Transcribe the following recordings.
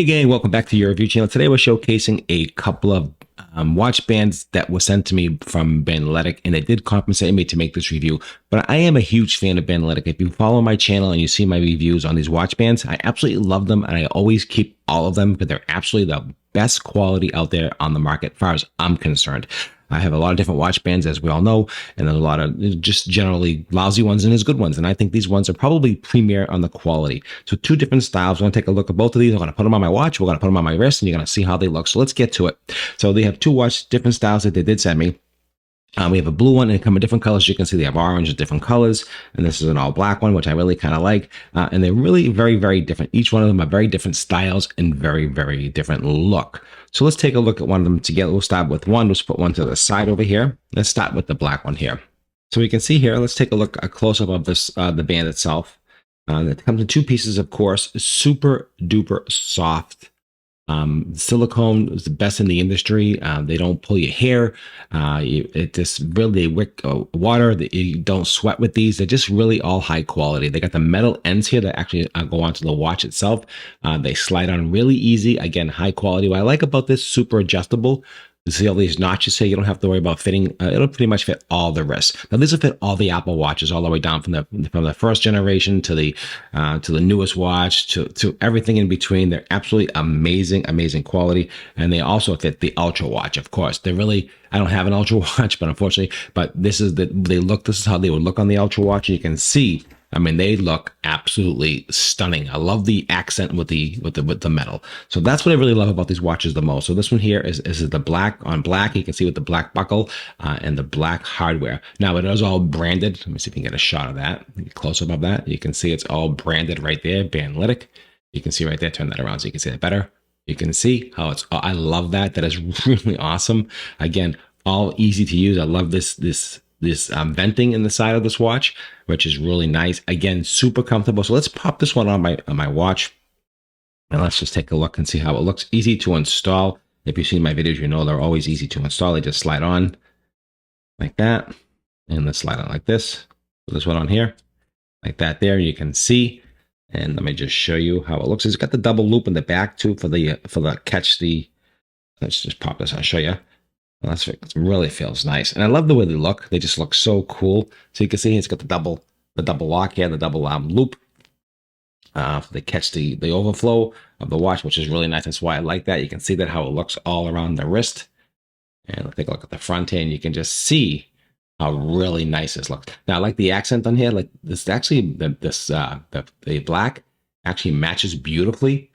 Hey gang, welcome back to your review channel. Today we're showcasing a couple of watch bands that were sent to me from Bandletic, and they did compensate me to make this review. But I am a huge fan of Bandletic. If you follow my channel and you see my reviews on these watch bands, I absolutely love them, and I always keep all of them because they're absolutely the best quality out there on the market as far as I'm concerned. I have a lot of different watch bands, as we all know, and there's a lot of just generally lousy ones and there's good ones. And I think these ones are probably premier on the quality. So two different styles. We're going to take a look at both of these. I'm going to put them on my watch. We're going to put them on my wrist, and you're going to see how they look. So let's get to it. So they have two watch different styles that they did send me. We have a blue one, and they come in different colors. You can see they have orange, different colors, and this is an all black one, which I really kind of like. And they're really very, very different. Each one of them are very different styles and very, very different look. So let's take a look at one of them together. We'll start with one. Let's put one to the side over here. Let's start with the black one here. So we can see here, let's take a look, a close-up of this, the band itself. It comes in two pieces, of course. Super duper soft. Silicone is the best in the industry. They don't pull your hair. It just really, they wick water. You don't sweat with these. They're just really all high quality. They got the metal ends here that actually go onto the watch itself. They slide on really easy. Again, high quality. What I like about this, super adjustable. You see all these notches here. You don't have to worry about fitting. It'll pretty much fit all the wrists. Now this will fit all the Apple watches, all the way down from the first generation to the newest watch to everything in between. They're absolutely amazing quality, and they also fit the Ultra watch. Of course, they're really. I don't have an Ultra watch, but unfortunately, this is This is how they would look on the Ultra watch. You can see. I mean, they look absolutely stunning. I love the accent with the metal. So that's what I really love about these watches the most. So this one here is the black on black. You can see with the black buckle and the black hardware. Now it is all branded. Let me see if we can get a shot of that. Close up of that. You can see it's all branded right there, Bandletic. You can see right there. Turn that around so you can see that better. You can see how it's. I love that. That is really awesome. Again, all easy to use. I love this venting in the side of this watch, which is really nice. Again, super comfortable. So let's pop this one on my watch, and let's just take a look and see how it looks. Easy to install. If you've seen my videos, you know they're always easy to install. They just slide on like that, and then slide on like this. Put this one on here, like that. There you can see. And let me just show you how it looks. It's got the double loop in the back too for the catch the. Let's just pop this. I'll show you. Well, it really feels nice, and I love the way they look. They just look so cool. So you can see it's got the double lock here, the double loop. They catch the overflow of the watch, which is really nice. That's why I like that. You can see that how it looks all around the wrist. And let's take a look at the front here, and you can just see how really nice this looks. Now I like the accent on here. Like this, actually, the black actually matches beautifully.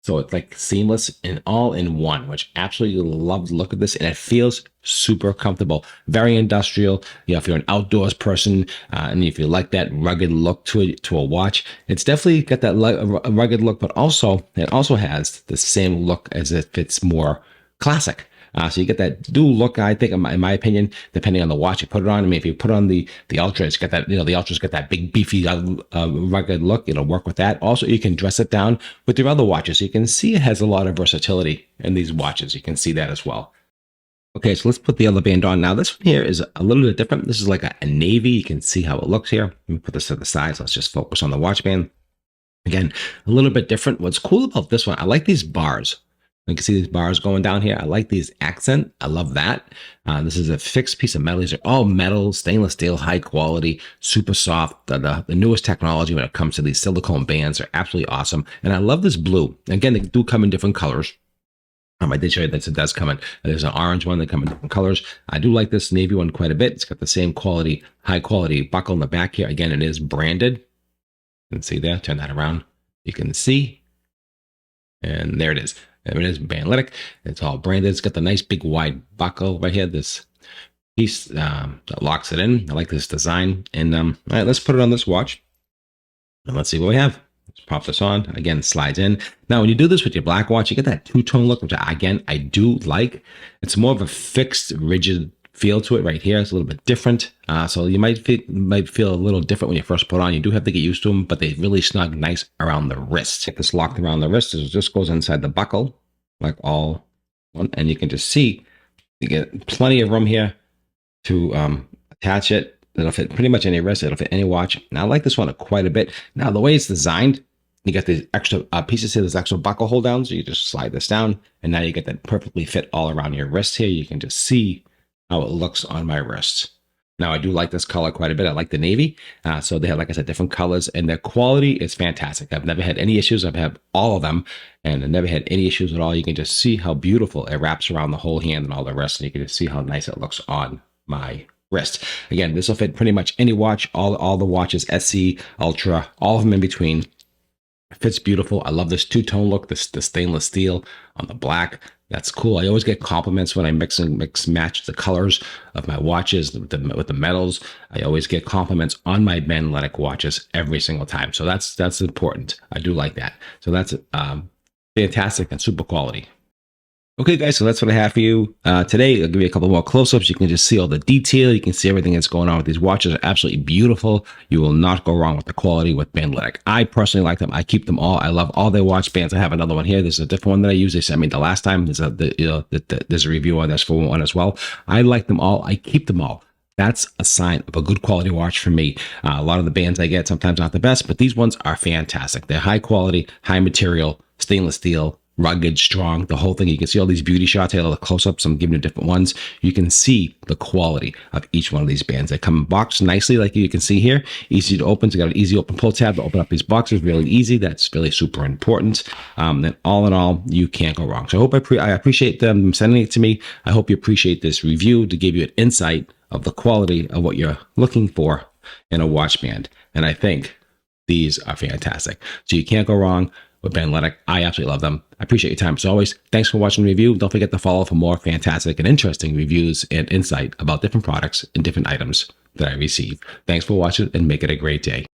So it's like seamless and all in one, which absolutely love the look of this. And it feels super comfortable, very industrial. You know, if you're an outdoors person and if you like that rugged look to a watch, it's definitely got that rugged look, but also it also has the same look as if it's more classic. So you get that dual look, I think, in my opinion, depending on the watch you put it on. I mean, if you put on the Ultra, it's got that, the Ultra's got that big, beefy, rugged look. It'll work with that. Also, you can dress it down with your other watches. So you can see it has a lot of versatility in these watches. You can see that as well. Okay, so let's put the other band on. Now, this one here is a little bit different. This is like a navy. You can see how it looks here. Let me put this to the side. So let's just focus on the watch band. Again, a little bit different. What's cool about this one, I like these bars. You can see these bars going down here. I like these accent. I love that. This is a fixed piece of metal. These are all metal, stainless steel, high quality, super soft. The newest technology when it comes to these silicone bands are absolutely awesome. And I love this blue. Again, they do come in different colors. I did show you that it does come in. There's an orange one that come in different colors. I do like this navy one quite a bit. It's got the same quality, high quality buckle in the back here. Again, it is branded. You can see there. Turn that around. You can see. And there it is. There it is, Bandletic. It's all branded. It's got the nice big wide buckle right here. This piece that locks it in. I like this design. And all right, let's put it on this watch. And let's see what we have. Let's pop this on. Again, slides in. Now, when you do this with your black watch, you get that two-tone look, which I do like. It's more of a fixed, rigid feel to it right here. It's a little bit different. So you might feel a little different when you first put on. You do have to get used to them, but they really snug nice around the wrist. Get this locked around the wrist. It just goes inside the buckle, like all one. And you can just see you get plenty of room here to attach it. It'll fit pretty much any wrist. It'll fit any watch. Now, I like this one quite a bit. Now, the way it's designed, You get the extra pieces here, this extra buckle hold down. So you just slide this down, and now you get that perfectly fit all around your wrist here. You can just see how it looks on my wrist. Now, I do like this color quite a bit. I like the navy. So they have, like I said, different colors, and their quality is fantastic. I've never had any issues. I've had all of them, and I've never had any issues at all. You can just see how beautiful it wraps around the whole hand and all the rest, and you can just see how nice it looks on my wrist. Again, this will fit pretty much any watch, all the watches, SC, Ultra, all of them in between. It fits beautiful. I love this two-tone look, the stainless steel on the black. That's cool. I always get compliments when I mix match the colors of my watches with the metals. I always get compliments on my Bandletic watches every single time. So that's important. I do like that. So that's fantastic and super quality. Okay, guys, so that's what I have for you today. I'll give you a couple more close-ups. You can just see all the detail. You can see everything that's going on with these watches. Are absolutely beautiful. You will not go wrong with the quality with Bandletic. I personally like them. I keep them all. I love all their watch bands. I have another one here. There's a different one that I use. They sent me the last time. There's a review on this for one as well. I like them all. I keep them all. That's a sign of a good quality watch for me. A lot of the bands I get sometimes not the best, but these ones are fantastic. They're high quality, high material, stainless steel, rugged, strong, the whole thing. You can see all these beauty shots here, all the close-ups. I'm giving you different ones. You can see the quality of each one of these bands. They come in boxed nicely, like you can see here. Easy to open. So you got an easy open pull tab to open up these boxes. Really easy. That's really super important. Then all in all, you can't go wrong. So I hope I appreciate them sending it to me. I hope you appreciate this review to give you an insight of the quality of what you're looking for in a watch band. And I think these are fantastic. So you can't go wrong with Bandletic. I absolutely love them. I appreciate your time as always. Thanks for watching the review. Don't forget to follow for more fantastic and interesting reviews and insight about different products and different items that I receive. Thanks for watching, and make it a great day.